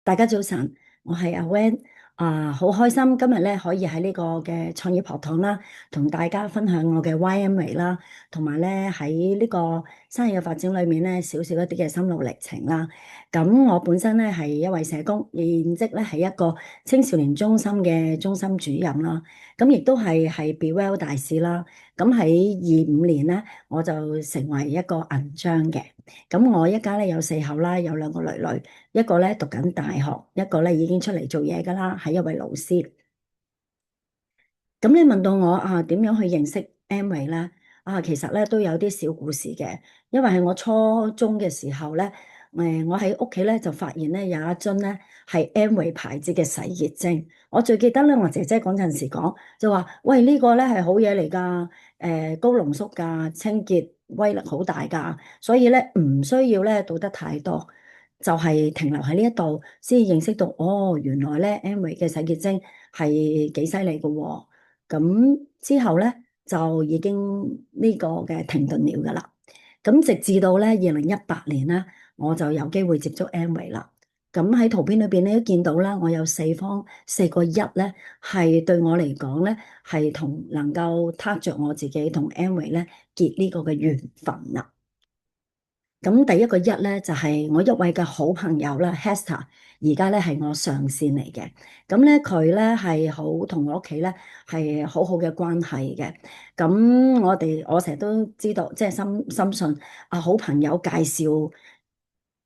大家早晨，我係阿 Wen 好開心今日咧可以喺呢個嘅創業學堂啦，同大家分享我嘅 YMA 啦，同埋咧喺呢個生意嘅發展裏面咧少少一啲嘅心路歷程啦。咁我本身咧係一位社工，現職咧係一個青少年中心嘅中心主任啦，咁亦都係 Be Well 大使啦。咁喺25年咧，我就成為一個銀章嘅。咁我一家咧有4口啦，有2個女女。一個咧讀緊大學，一個咧已經出嚟做嘢噶啦，係一位老師。咁你問到我點樣去認識 Amway 咧？其實咧都有啲小故事嘅，因為係我初中嘅時候咧，我喺屋企咧就發現咧有一樽咧係 Amway 牌子嘅洗潔精。我最記得咧，我姐姐嗰陣時講就話：喂，呢個咧係好嘢嚟㗎，高濃縮㗎，清潔威力好大㗎，所以咧唔需要咧倒得太多。就係停留喺呢一度，先認識到哦，原來咧 Amway 嘅洗潔精係幾犀利嘅喎。咁之後咧就已經呢個嘅停頓了噶啦。咁直至到咧2018年咧，我就有機會接觸 Amway 啦。咁喺圖片裏邊咧都見到啦，我有4個一咧，係對我嚟講咧係同能夠撻着我自己同 Amway 咧結呢個嘅緣分啦。咁第一個一咧就係我一位嘅好朋友啦，Hester，而家咧係我上線嚟嘅。咁咧佢咧係好同我屋企咧係好好嘅關係嘅。咁我成日都知道，即係深信好朋友介紹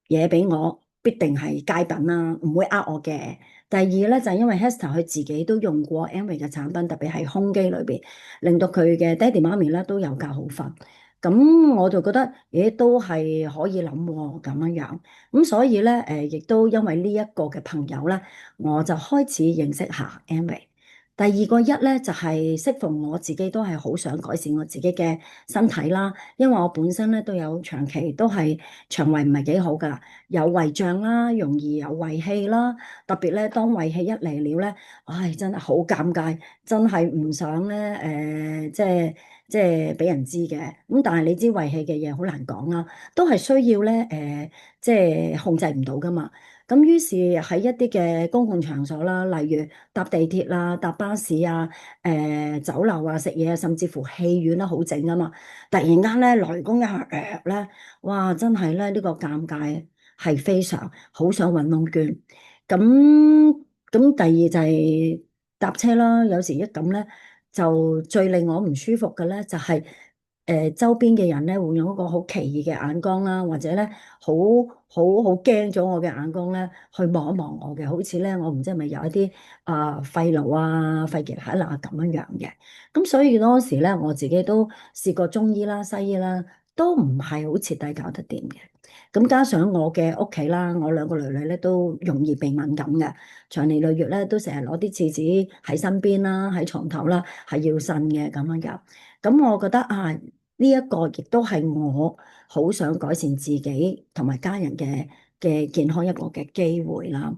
嘢俾我，必定係佳品啦，唔會呃我嘅。第二咧就係因為 Hester 佢自己都用過 Amway 嘅產品，特別係胸肌裏邊，令到佢嘅爹哋媽咪咧都有覺好瞓。咁我就覺得，咦，都係可以諗喎，咁樣樣。咁所以咧，亦都因為呢一個嘅朋友咧，我就開始認識下 Amway。第二個一咧，就係適逢我自己都係好想改善我自己嘅身體啦，因為我本身咧都有長期都係腸胃唔係幾好噶，有胃脹啦，容易有胃氣啦，特別咧當胃氣一嚟了咧，唉，真係好尷尬，真係唔想咧，即係俾人知嘅。咁但係你知胃氣嘅嘢好難講啦，都係需要咧，即係控制唔到噶嘛。咁於是喺一啲嘅公共場所啦，例如搭地鐵啦、搭巴士啊、酒樓啊、食嘢啊，甚至乎戲院都好靜啊嘛。突然間咧，雷公一下咧，哇！真係咧呢個尷尬係非常好想揾窿捐。咁第二就係搭車啦，有時一咁咧就最令我唔舒服嘅咧就係、周邊嘅人咧會用一個好奇異嘅眼光啦，或者咧好驚咗我嘅眼光咧去望一望我嘅，好似咧我唔知係咪有一啲肺癆啊、肺結核啊咁樣樣嘅。咁所以當時咧我自己都試過中醫啦、西醫啦，都唔係好徹底搞得掂嘅。咁加上我嘅屋企啦，我2個女女咧都容易鼻敏感嘅，長年累月咧都成日攞啲廁紙喺身邊啦，喺床頭啦，係要呻嘅咁樣樣。咁我覺得呢一個亦都係我好想改善自己同埋家人嘅健康一個嘅機會啦。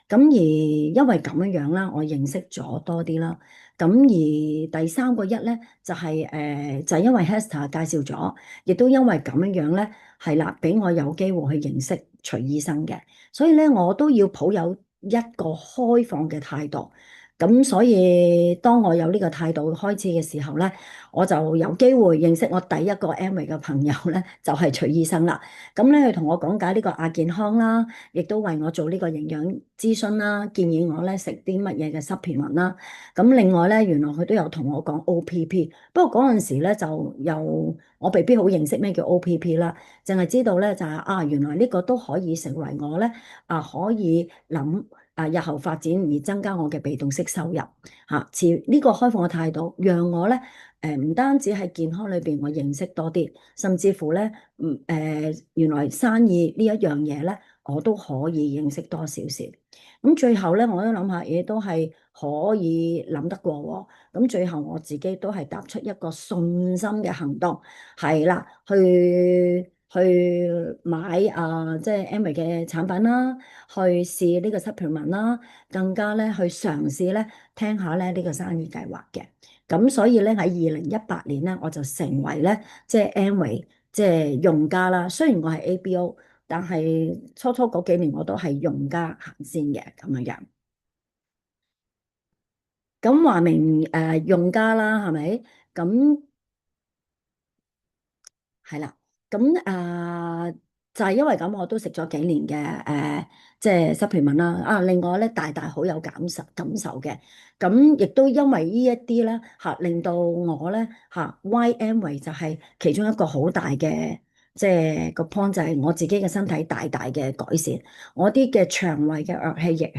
咁而因為咁樣樣啦，我認識咗多啲啦。咁而第三個一咧，就係因為 Hester 介紹咗，亦都因為咁樣樣咧，係啦，俾我有機會去認識徐醫生嘅。所以咧，我都要抱有一個開放嘅態度。咁所以當我有呢個態度開始嘅時候咧，我就有機會認識我第一個 Amway 嘅朋友咧，就係徐醫生啦。咁咧佢同我講解呢個亞健康啦，亦都為我做呢個營養諮詢啦，建議我咧食啲乜嘢嘅 supplement 啦。咁另外咧，原來佢都有同我講 OPP，不過嗰陣時咧就又我未必好認識咩叫 OPP 啦，淨係知道咧就係原來呢個都可以成為我咧可以諗。日後發展而增加我嘅被動式收入嚇，持呢個開放嘅態度，讓我咧唔單止喺健康裏邊我認識多啲，甚至乎咧原來生意呢一樣嘢咧，我都可以認識多少少。咁最後咧，我都諗下嘢都係可以諗得過喎。咁最後我自己都係踏出一個信心嘅行動，係啦，去買即係 Amway 嘅產品啦，去試呢個 supplement 啦，更加咧去嘗試咧聽下咧呢個生意計劃嘅。咁所以咧喺2018年咧，我就成為咧即係 Amway 即係用家啦。雖然我係 ABO。但係初初嗰幾年我都係用家行先嘅咁樣樣。咁話明用家啦，係咪？咁係啦，咁就係因為咁，我都食咗幾年嘅即係 supplement 啦。另外咧，大大好有感受嘅。咁亦都因為呢一啲咧令到我咧YM 為就係其中一個好大嘅即係個 point，就係我自己嘅身體大大嘅改善。我啲嘅腸胃嘅惡氣液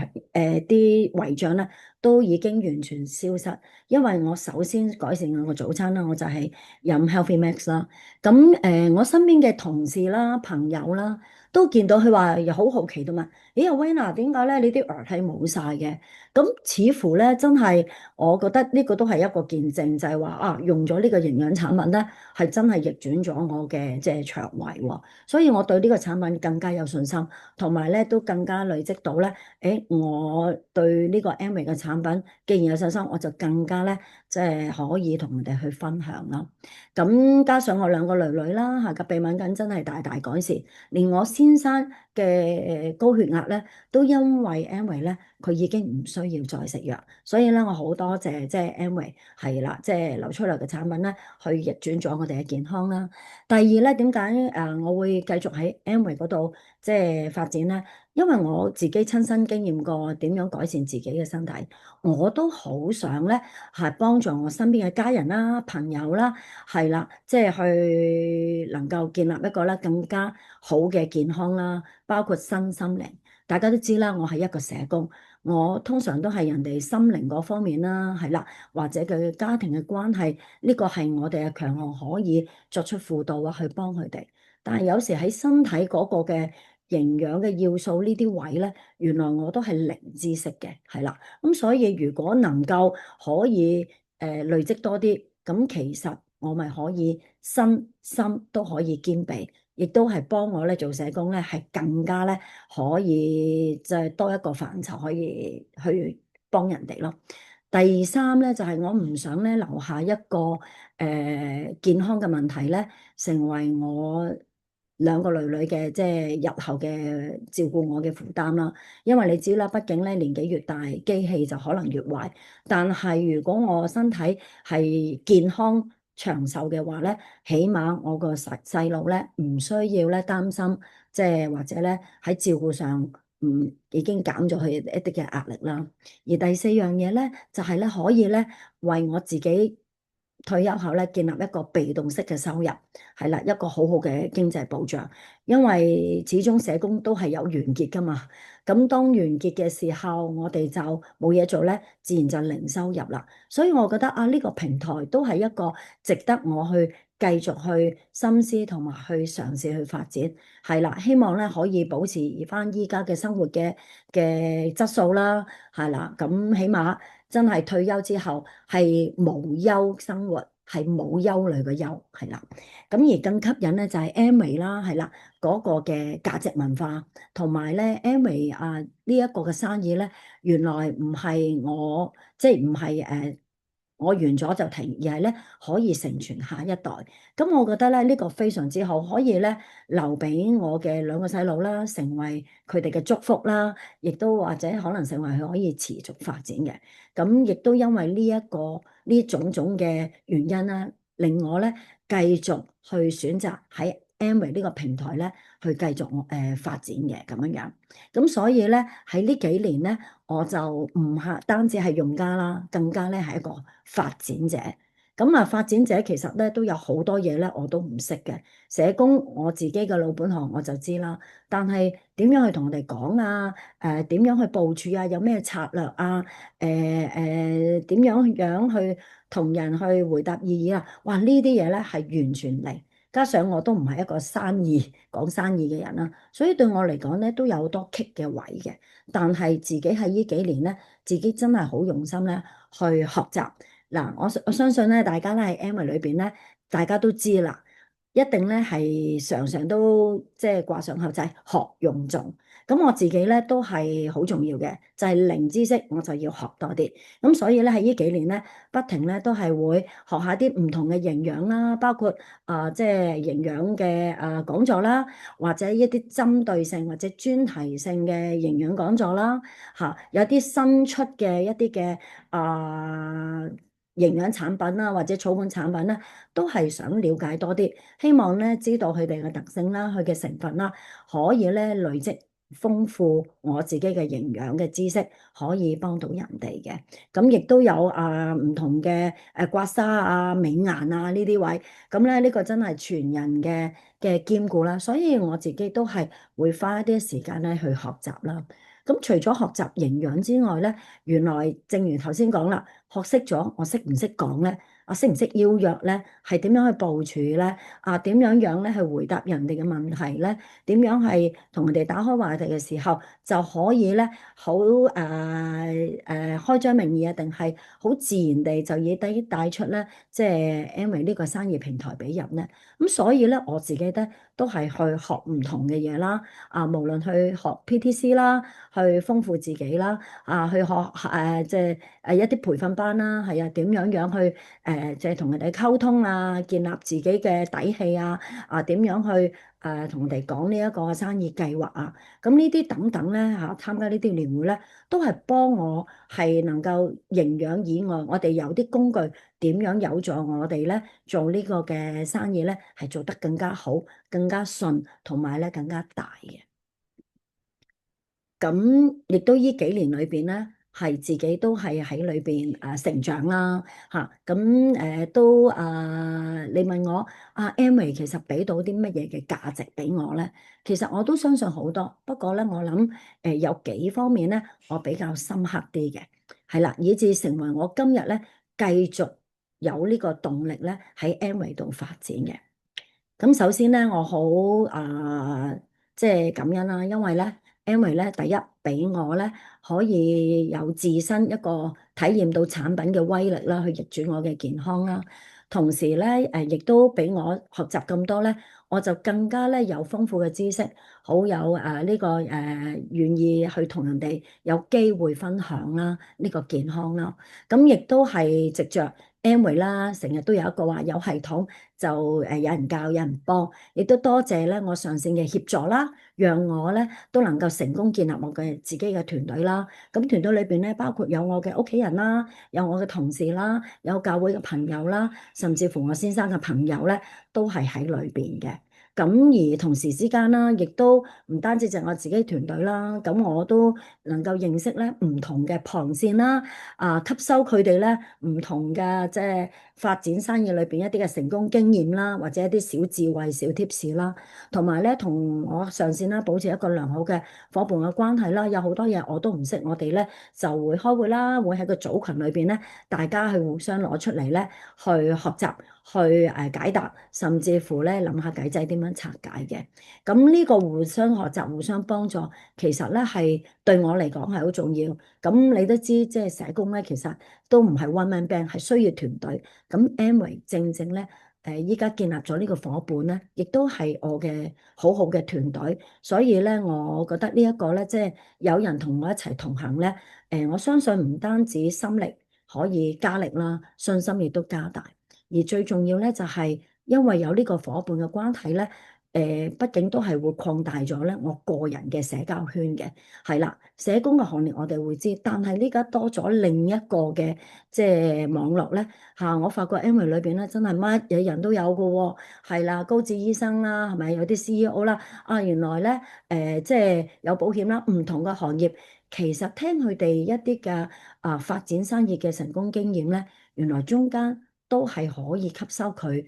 啲胃脹咧都已經完全消失，因為我首先改善我個早餐啦，我就係飲 Healthy Max 啦。咁我身邊嘅同事啦、朋友啦，都見到佢話又好好奇㗎嘛。咦，阿 Wenna 點解咧？你啲牙係冇晒嘅？咁似乎咧，真係我覺得呢個都係一個見證，就係話用咗呢個營養產品咧，係真係逆轉咗我嘅即係腸胃喎。所以我對呢個產品更加有信心，同埋咧都更加累積到咧，我對呢個 Amway 嘅產品既然有信心，我就更加咧即係可以同人哋去分享啦。咁加上我兩個女女啦，個鼻敏感真係大大改善，連我先生嘅高血壓咧，都因為 Amway 咧，佢已經唔需要再食藥，所以咧我好多謝即係 Amway 係啦，即係流出嚟嘅產品咧，去逆轉咗我哋嘅健康啦。第二咧，點解我會繼續喺 Amway 嗰度即係發展咧？因為我自己親身經驗過點樣改善自己嘅身體，我都好想咧係幫助我身邊嘅家人啦、朋友啦。係啦，即係去能夠建立一個咧更加好嘅健康啦，包括身心靈。大家都知啦，我係一個社工，我通常都係人哋心靈嗰方面啦，係啦，或者佢家庭嘅關係，呢個係我哋嘅強項，可以作出輔導啊，去幫佢哋。但係有時喺身體嗰個嘅營養嘅要素呢啲位咧，原來我都係零知識嘅，係啦。咁所以如果能夠可以累積多啲，咁其實我咪可以身心都可以兼備，亦都係幫我咧做社工咧，係更加咧可以就係多一個範疇可以去幫人哋咯。第三咧就係我唔想咧留下一個健康嘅問題咧，成為我兩個女女嘅即係日後嘅照顧我嘅負擔啦。因為你知啦，畢竟咧年紀越大，機器就可能越壞。但係如果我身體係健康長壽嘅話咧，起碼我個細路咧唔需要咧擔心，即係或者咧喺照顧上已經減咗佢一啲嘅壓力啦。而第四樣嘢咧，就係咧可以咧為我自己退休後咧建立一個被動式嘅收入，係啦，一個好好嘅經濟保障。因為始終社工都係有完結噶嘛，咁當完結嘅時候，我哋就冇嘢做咧，自然就零收入啦。所以我覺得呢個平台都係一個值得我去繼續去深思同埋去嘗試去發展，係啦，希望咧可以保持翻依家嘅生活嘅質素啦，係啦，咁起碼真係退休之後係無憂生活，係冇憂慮嘅憂，係啦。咁而更吸引咧就係 Amway 啦，係啦，嗰個嘅價值文化，同埋咧 Amway 呢一個嘅生意咧，原來唔係我即係唔係我完咗就停，而係咧可以承傳下一代。咁我覺得咧呢個非常之好，可以咧留俾我嘅兩個細路啦，成為佢哋嘅祝福啦，亦都或者可能成為佢可以持續發展嘅。咁亦都因為呢種種嘅原因啦，令我咧繼續去選擇喺 Amway 呢個平台咧去繼續發展嘅咁樣樣。咁所以咧喺呢幾年咧，我就唔係單止係用家啦，更加咧係一個發展者。咁發展者其實咧都有好多嘢咧我都唔識嘅。社工我自己嘅老本行我就知啦，但係點樣去同人哋講啊？點樣去部署啊？有咩策略啊？點樣去同人去回答異議啊？哇！呢啲嘢咧係完全嚟，加上我都唔係一個講生意嘅人啦，所以對我嚟講咧都有好多棘嘅位嘅。但係自己喺呢幾年咧，自己真係好用心咧去學習。嗱，我相信咧，大家咧喺 Amway 裏邊咧，大家都知啦。一定咧係常常都即係掛上口就係學用做。咁我自己咧都係好重要嘅，就係零知識我就要學多啲。咁所以咧喺呢幾年咧，不停咧都係會學下啲唔同嘅營養啦，包括即係營養嘅講座啦，或者一啲針對性或者專題性嘅營養講座啦，有啲新出嘅一啲嘅營養產品啦，或者草本產品啦，都係想了解多啲。希望咧知道佢哋嘅特性啦，佢嘅成分啦，可以咧累積豐富我自己嘅營養嘅知識，可以幫到人哋嘅。咁亦都有唔同嘅刮痧美顏呢啲位，咁咧呢個真係全人嘅兼顧啦。所以我自己都係會花一啲時間咧去學習啦。咁除咗學習營養之外咧，原來正如頭先講啦，學識咗，我識唔識講咧？識唔識邀約咧？係點樣去部署咧？點樣咧去回答人哋嘅問題咧？點樣係同人哋打開話題嘅時候就可以咧好開張名義定係好自然地就以帶出咧，即係 Amway 呢個生意平台俾人咧。咁所以咧，我自己咧都係去學唔同嘅嘢啦。無論去學 PTC 啦，去豐富自己啦，去學即係一啲培訓班啦，係點樣去即係同人哋溝通建立自己嘅底氣點樣去同人哋講呢一個生意計劃咁呢啲等等咧參加呢啲年會咧，都係幫我係能夠營養以外，我哋有啲工具點樣有助我哋咧做呢個嘅生意咧，係做得更加好、更加順，同埋咧更加大嘅。咁亦都呢幾年裏邊咧，係自己都係喺裏邊成長啦咁都你問我Amway 其實俾到啲乜嘢嘅價值俾我咧？其實我都相信好多，不過咧我諗有幾方面咧，我比較深刻啲嘅，係啦，以至成為我今日咧繼續有呢個動力咧喺 Amway 度發展嘅。咁首先咧，我好即係感恩啦，因為咧，Amway 咧，第一俾我咧可以有自身一個體驗到產品嘅威力啦，去逆轉我嘅健康啦。同時咧，亦都俾我學習咁多咧，我就更加咧有豐富嘅知識，好有呢個願意去同人哋有機會分享啦，呢個健康啦。咁亦都係藉着 Amway 啦，成日都有一個話有系統。就有人教有人幫，亦都多謝咧我上線嘅協助啦，讓我咧都能夠成功建立我嘅自己嘅團隊啦。咁團隊裏邊咧包括有我嘅屋企人啦，有我嘅同事啦，有教會嘅朋友啦，甚至乎我先生嘅朋友咧都係喺裏邊嘅。咁而同時之間啦，亦都唔單止就係我自己團隊啦，咁我都能夠認識咧唔同嘅旁線啦，吸收佢哋咧唔同嘅即係發展生意裏邊一啲嘅成功經驗啦，或者一啲小智慧、小貼士啦，同埋咧同我上線啦保持一個良好嘅伙伴嘅關係啦。有好多嘢我都唔識，我哋咧就會開會啦，會喺個組群裏邊咧，大家去互相攞出嚟咧去學習。去解答，甚至乎咧諗下計仔點樣拆解嘅。咁呢個互相學習、互相幫助，其實咧係對我嚟講係好重要。咁你都知，即係社工咧，其實都唔係 one man band，係需要團隊。咁 Amway 正正咧，依家建立咗呢個伙伴咧，亦都係我嘅好好嘅團隊。所以咧，我覺得呢一個咧，即係有人同我一齊同行咧，我相信唔單止心力可以加力啦，信心亦都加大。而最重要咧，就係因為有呢個伙伴嘅關係咧，畢竟都係會擴大咗咧我個人嘅社交圈嘅，係啦，社工嘅行列我哋會知，但係呢家多咗另一個嘅即係網絡咧我發覺 Amway 裏邊咧真係乜嘢人都有嘅喎，係啦，高智醫生啦，係咪有啲 CEO 啦？原來咧即係有保險啦，唔同嘅行業，其實聽佢哋一啲嘅發展生意嘅成功經驗咧，原來中間，都係可以吸收佢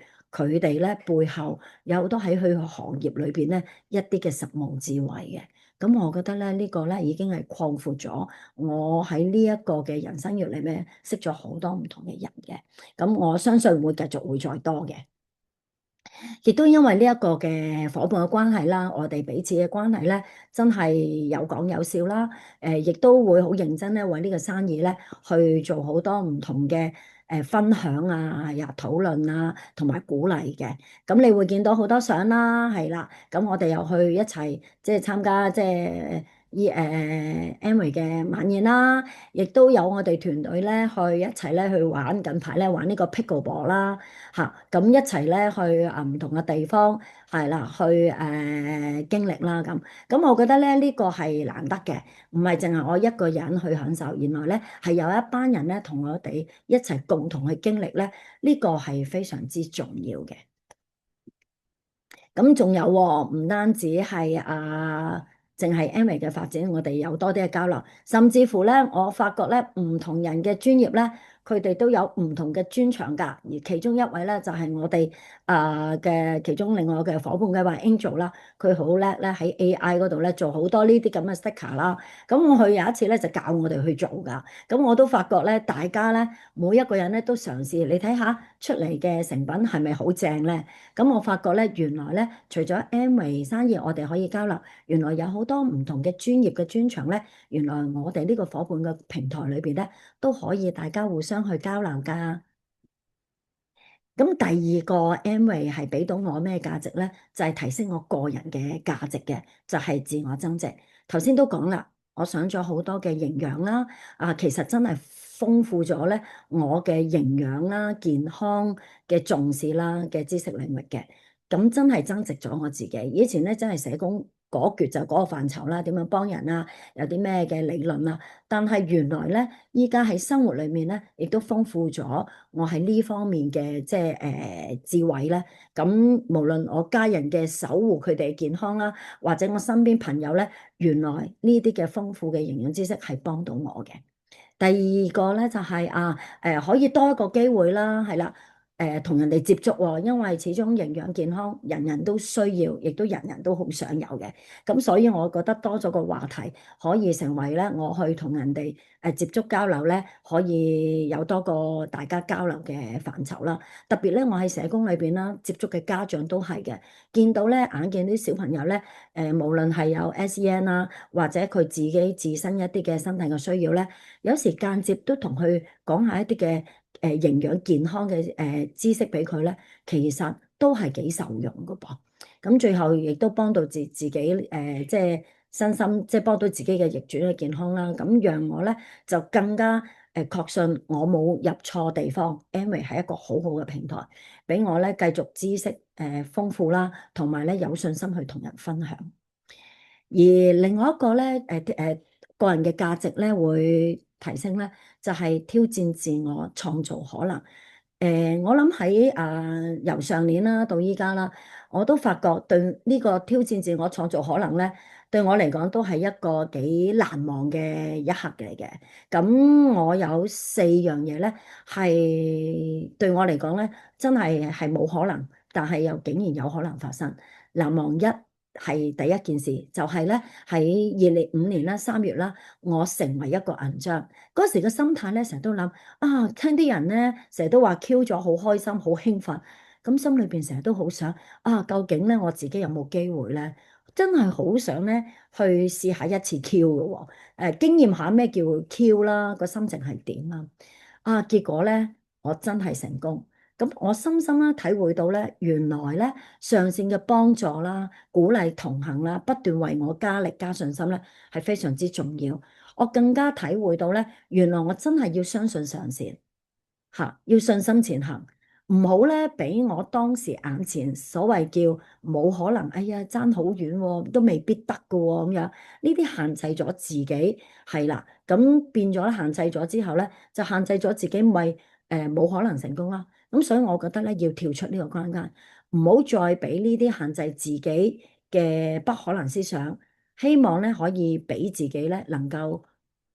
哋咧背後有好多喺佢個行業裏邊咧一啲嘅實務智慧嘅。咁我覺得咧呢個咧已經係擴闊咗我喺呢一個嘅人生閱歷咧識咗好多唔同嘅人嘅。咁我相信會繼續會再多嘅。亦都因為呢一個嘅伙伴嘅關係啦，我哋彼此嘅關係咧，真係有講有笑啦。亦都會好認真咧，為呢個生意咧去做好多唔同嘅分享啊、討論啊，同埋鼓勵嘅。咁你會見到好多相啦，係啦。咁我哋又去一齊即係參加即係Amway 嘅晚宴啦，亦都有我哋團隊咧去一齊咧去玩，近排咧玩呢個 pickleball 啦，嚇咁一齊咧去唔同嘅地方係啦，去經歷啦咁。咁我覺得咧呢個係難得嘅，唔係淨係我一個人去享受，原來咧係有一班人咧同我哋一齊共同去經歷咧，呢個係非常之重要嘅。咁仲有喎，唔單止係淨係 Amway 嘅發展，我哋有多啲嘅交流，甚至乎咧，我發覺咧，唔同人嘅專業咧，佢哋都有唔同嘅專長㗎。而其中一位咧，就係我哋嘅其中另外嘅伙伴嘅話 Angel 啦，佢好叻咧喺 AI 嗰度咧做好多呢啲咁嘅 sticker 啦。咁我去有一次咧就教我哋去做㗎。咁我都發覺咧，大家咧每一個人咧都嘗試，你睇下出嚟嘅成品係咪好正咧？咁我發覺咧，原來咧，除咗 Amway 生意我哋可以交流，原來有好多唔同嘅專業嘅專長咧，原來我哋呢個伙伴嘅平台裏邊咧，都可以大家互相去交流㗎。咁第二個 Amway 係俾到我咩價值咧？就係提升我個人嘅價值嘅，就係自我增值。頭先都講啦，我上咗好多嘅營養啦，其實真係豐富咗咧我嘅營養啦、健康嘅重視啦嘅知識領域嘅，咁真係增值咗我自己。以前咧真係社工嗰橛就嗰個範疇啦，點樣幫人啊，有啲咩嘅理論啊，但係原來咧依家喺生活裏面咧，亦都豐富咗。我喺呢方面嘅即係智慧咧，咁無論我家人嘅守護佢哋嘅健康啦，或者我身邊朋友咧，原來呢啲嘅豐富嘅營養知識係幫到我嘅。第二個咧就係可以多一個機會啦，係啦，同人哋接觸喎，因為始終營養健康人人都需要，亦都人人都好想有嘅，咁所以我覺得多咗個話題可以成為咧，我去同人哋接觸交流咧，可以有多個大家交流嘅範疇啦。特別咧，我喺社工裏邊啦，接觸嘅家長都係嘅，見到咧眼見啲小朋友咧，無論係有 SEN 啦，或者佢自己自身一啲嘅身體嘅需要咧。有時間接都同佢講下一啲嘅營養健康嘅知識俾佢咧，其實都係幾受用噶噃。咁最後亦都幫到自己即係身心，即係幫到自己嘅逆轉嘅健康啦。咁讓我咧就更加確信我冇入錯地方。Amway 係一個好好嘅平台，俾我咧繼續知識豐富啦，同埋咧有信心去同人分享。而另外一個咧，個人嘅價值咧會提升咧，就係挑戰自我，創造可能。我諗喺由上年啦到依家啦，我都發覺對呢個挑戰自我、創造可能咧，對我嚟講都係一個幾難忘嘅一刻嚟嘅。咁我有4樣嘢咧，係對我嚟講咧，真係冇可能，但係又竟然有可能發生。難忘一係第一件事，就係咧喺2005年啦3月啦，我成為一個銀章嗰時嘅心態咧，成日都諗聽啲人咧成日都話 Q 咗，好開心，好興奮，咁心裏邊成日都好想究竟咧我自己有冇機會咧？真係好想咧去試下一次 Q 嘅喎，經驗下咩叫 Q 啦，個心情係點啦？結果咧我真係成功。咁我深深咧體會到咧，原來咧上線嘅幫助啦、鼓勵同行啦、不斷為我加力加信心咧，係非常之重要。我更加體會到咧，原來我真係要相信上線嚇，要信心前行，唔好咧俾我當時眼前所謂叫冇可能，哎呀爭好遠喎，都未必得㗎喎咁樣，呢啲限制咗自己係啦，咁變咗限制咗之後咧，就限制咗自己咪冇可能成功啦。咁所以我覺得咧要跳出呢個關卡，唔好再俾呢啲限制自己嘅不可能思想，希望咧可以俾自己咧能夠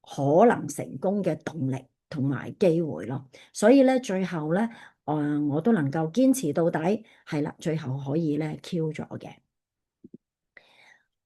可能成功嘅動力同埋機會咯。所以咧最後咧，我都能夠堅持到底，係啦，最後可以咧 Q 咗嘅。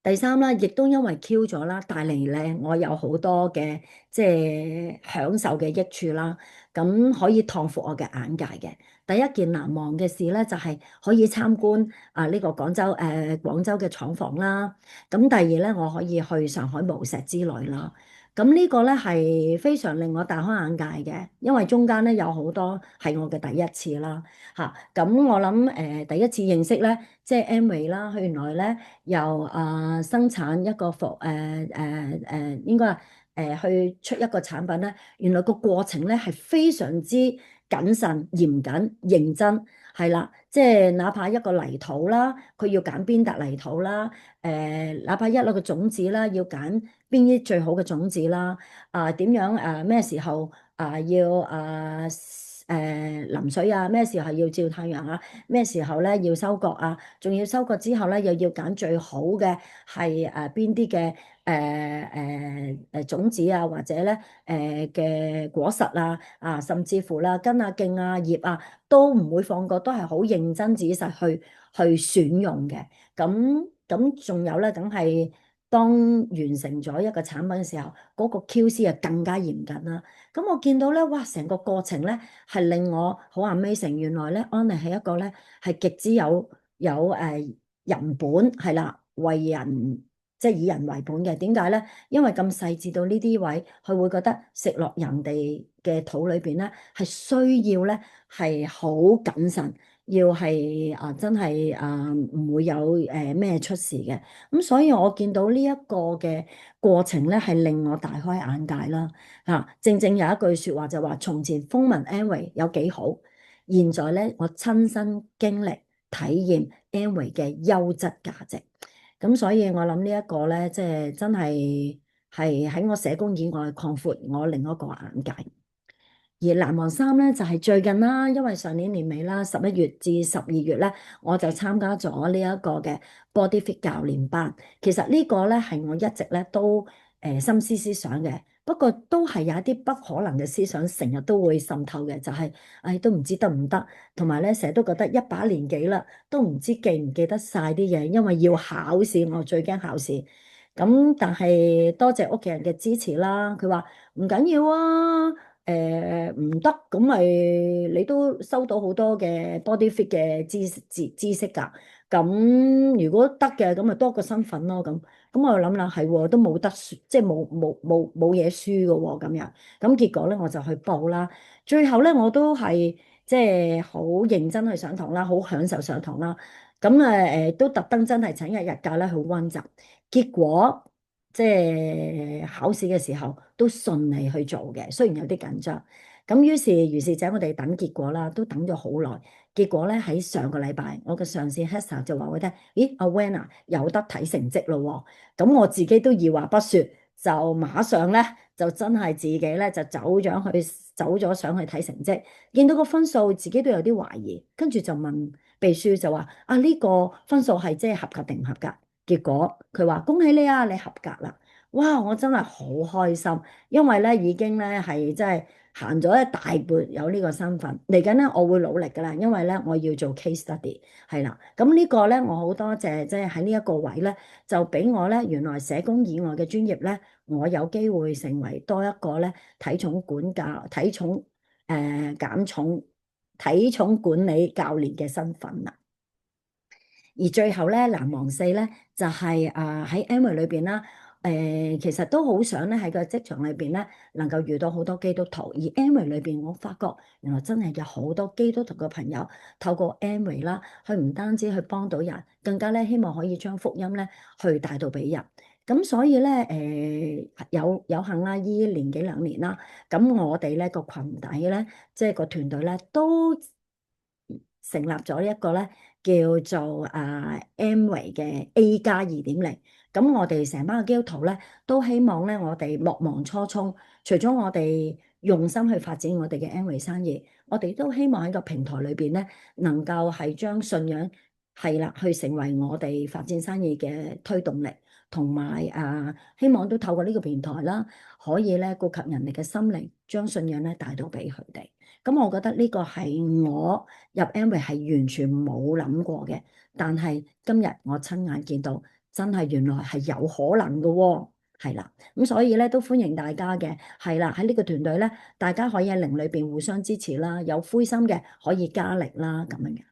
第三啦，亦都因為 Q 咗啦，帶嚟咧我有好多嘅即係享受嘅益處啦，咁可以擴闊我嘅眼界嘅。第一件難忘嘅事咧，就係可以參觀呢個廣州嘅廠房啦。咁第二咧，我可以去上海無錫之旅啦。咁呢個咧係非常令我大開眼界嘅，因為中間咧有好多係我嘅第一次啦嚇。咁我諗第一次認識咧，即係 Amway 啦，佢原來咧由生產一個應該係去出一個產品咧，原來個過程咧係非常之謹慎、嚴謹、認真，係啦，即係哪怕一個泥土啦，佢要揀邊笪泥土啦。哪怕一粒嘅種子啦，要揀邊啲最好嘅種子啦，點樣咩時候要淋水啊，咩時候要照太陽啊，咩時候咧要收割啊，仲要收割之後咧又要揀最好嘅係邊啲嘅種子啊，或者咧嘅果實啊，甚至乎啦根啊莖啊葉啊都唔會放過，都係好認真仔細去選用嘅。咁仲有咧，梗係當完成咗一個產品嘅時候，嗰個 QC 啊更加嚴謹啦。咁我見到咧，哇！成個過程咧係令我好 amazing。原來咧，安利係一個咧係極之有人本係啦，為人即係以人為本嘅。點解咧？因為咁細緻到呢啲位，佢會覺得食落人哋嘅肚裏邊咧係需要咧係好謹慎。要係真係唔會有咩出事嘅，咁所以我見到呢一個嘅過程咧係令我大開眼界啦正正有一句説話就話：從前風聞 Amway 有幾好，現在咧我親身經歷體驗 Amway 嘅優質價值。咁所以我諗呢一個咧，即係真係喺我社工以外擴闊我另一個眼界。而難忘三咧就係最近啦，因為上年年尾啦，11月至12月咧，我就參加咗呢一個嘅 Body Fit 教練班。其實呢個咧係我一直咧都心思思想嘅，不過都係有一啲不可能嘅思想，成日都會滲透嘅，就係都唔知得唔得，同埋咧成日都覺得一把年紀啦，都唔知記唔記得晒啲嘢，因為要考試，我最驚考試。咁但係多謝屋企人嘅支持啦，佢話唔緊要啊，唔得咁咪你都收到好多嘅 body fit 嘅知識㗎。咁如果得嘅咁咪多個身份咯。咁我又諗啦，係喎，都冇得輸，即係冇嘢輸嘅喎咁樣。咁結果咧我就去報啦。最後咧我都係即係好認真去上堂啦，好享受上堂啦。咁都特登真係請一日假咧去溫習。結果即係考試嘅時候都順利去做嘅，雖然有啲緊張。咁於是如是者，我哋等結果啦，都等咗好耐。結果咧喺上個禮拜，我嘅上司 Hester 就話我聽：咦，阿 Wenna 有得睇成績咯喎！咁我自己都二話不說，就馬上咧就真係自己咧就走咗上去睇成績。見到個分數，自己都有啲懷疑，跟住就問秘書就話：呢個分數係即係合格定唔合格？結果佢話恭喜你啊，你合格啦！哇，我真係好開心，因為咧已經咧係真係行咗一大半有呢個身份。嚟緊咧我會努力噶啦，因為咧我要做 case study 係啦。咁呢個咧我好多謝，即係喺呢一個位咧就俾我咧原來社工以外嘅專業咧，我有機會成為多一個咧體重管教、減重、體重管理教練嘅身份啦。而最後咧，難忘四咧就係喺 Amway 裏邊啦。其實都好想咧喺個職場裏邊咧能夠遇到好多基督徒。而 Amway 裏邊，我發覺原來真係有好多基督徒嘅朋友透過 Amway 啦，佢唔單止去幫到人，更加咧希望可以將福音咧去帶到俾人。咁所以咧有幸啦，依年幾兩年啦，咁我哋咧個群體咧，即係個團隊咧都成立咗一個咧叫做Amway 嘅 A+2.0。咁我哋成班嘅基督徒咧都希望咧我哋莫忘初衷，除咗我哋用心去發展我哋嘅 Amway 生意，我哋都希望喺個平台裏邊咧能夠係將信仰係啦去成為我哋發展生意嘅推動力，同埋希望都透過呢個平台啦，可以咧顧及人哋嘅心靈，將信仰咧帶到俾佢哋。咁我覺得呢個係我入 Amway 係完全冇諗過嘅，但係今日我親眼見到，真係原來係有可能嘅喎，係啦。咁所以咧都歡迎大家嘅，係啦，喺呢個團隊咧，大家可以喺靈裏邊互相支持啦，有灰心嘅可以加力啦，咁樣嘅。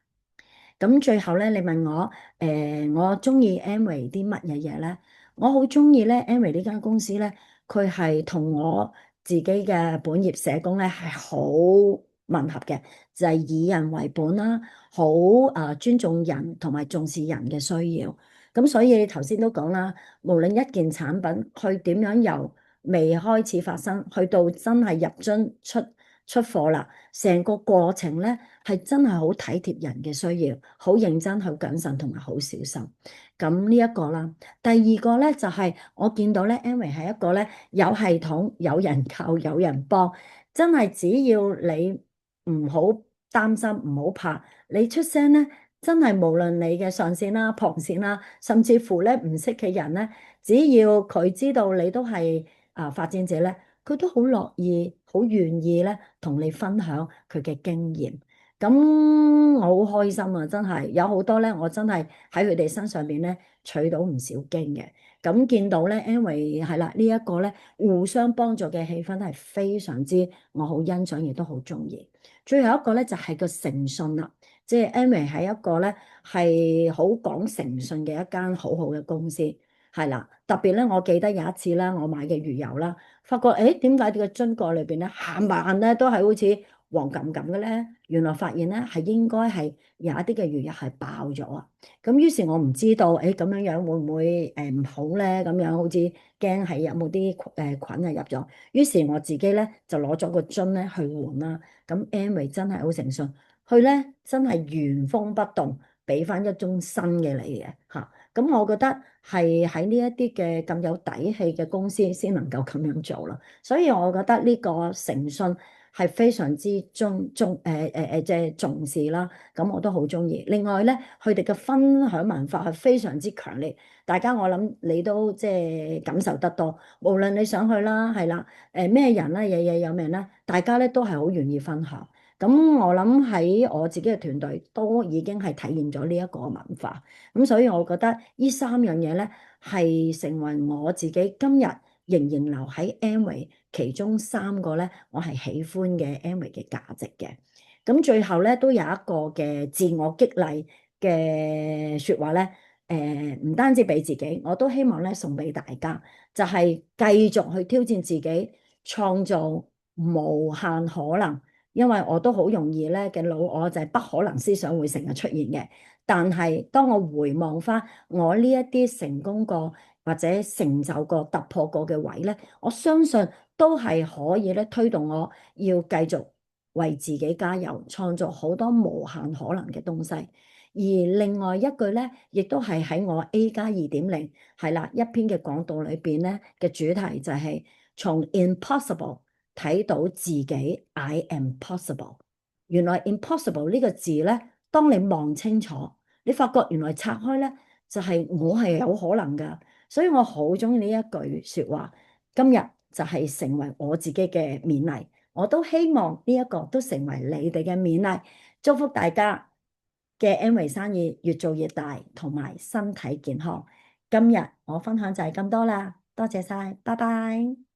咁最後咧，你問我我中意 Amway 啲乜嘢嘢咧？我好中意咧 Amway 呢間公司咧。佢係同我自己嘅本業社工咧係好吻合嘅，就係以人為本啦，好尊重人同埋重視人嘅需要。咁所以你頭先都講啦，無論一件產品去點樣由未開始發生，去到真係入樽出貨啦，成個過程咧係真係好體貼人嘅需要，好認真、好謹慎同埋好小心。咁呢一個啦，第二個咧就係我見到咧，Amway 係一個咧有系統、有人教、有人幫，真係只要你唔好擔心、唔好怕，你出聲咧，真係無論你嘅上線啦、旁線啦，甚至乎咧唔識嘅人咧，只要佢知道你都係發展者咧，佢都好樂意、好願意咧同你分享佢嘅經驗。咁我好開心啊！真係有好多咧，我真係喺佢哋身上邊咧取到唔少經嘅。咁見到咧，Amway係啦，呢一個咧互相幫助嘅氣氛係非常之我好欣賞，亦都好中意。最後一個咧就係個誠信啦，即係 Amway 係一個咧係好講誠信嘅一間好好嘅公司，係啦。特別咧，我記得有一次啦，我買嘅魚油啦，發覺誒點解個樽蓋裏邊咧冚唪唥咧都係好似黃咁咁嘅咧？原來發現咧係應該係有一啲嘅魚油係爆咗啊！咁於是我唔知道誒咁樣樣會唔會唔好咧？咁樣好似驚係有冇啲菌啊入咗。於是我自己咧就攞咗個樽咧去換啦。咁 Amway 真係好誠信，佢咧真係原封不動俾翻一樽新嘅你嘅嚇。咁我覺得係喺呢一啲嘅咁有底氣嘅公司先能夠咁樣做啦。所以我覺得呢個誠信係非常之即係重視啦。咁我都好中意。另外咧，佢哋嘅分享文化係非常之強烈。大家我諗你都即係感受得多。無論你想去啦，係啦，咩人啦，嘢有命啦，大家咧都係好願意分享。咁我諗喺我自己嘅團隊都已經係體現咗呢一個文化。咁所以我覺得呢三樣嘢咧係成為我自己今日仍然留喺 Amway 其中三個咧，我係喜歡嘅 Amway 嘅價值嘅。咁最後咧都有一個嘅自我激勵嘅説話咧，唔單止俾自己，我都希望咧送俾大家，就係繼續去挑戰自己，創造無限可能。因為我都好容易咧嘅老我就係不可能思想會成日出現嘅。但係當我回望翻我呢一啲成功過或者成就過突破過嘅位咧，我相信都係可以咧推動我要繼續為自己加油，創造好多無限可能嘅東西。而另外一句咧，亦都係喺我 A+2.0係啦一篇嘅講道裏邊咧嘅主題就係從 impossible 睇到自己 I am possible。原來 impossible 呢個字咧，當你望清楚，你發覺原來拆開咧就係我係有可能噶。所以我好中意呢一句說話，今日就係成為我自己嘅勉勵。我都希望呢一個都成為你哋嘅勉勵，祝福大家嘅 Amway 生意越做越大，同埋身體健康。今日我分享就係咁多啦，多謝晒，拜拜。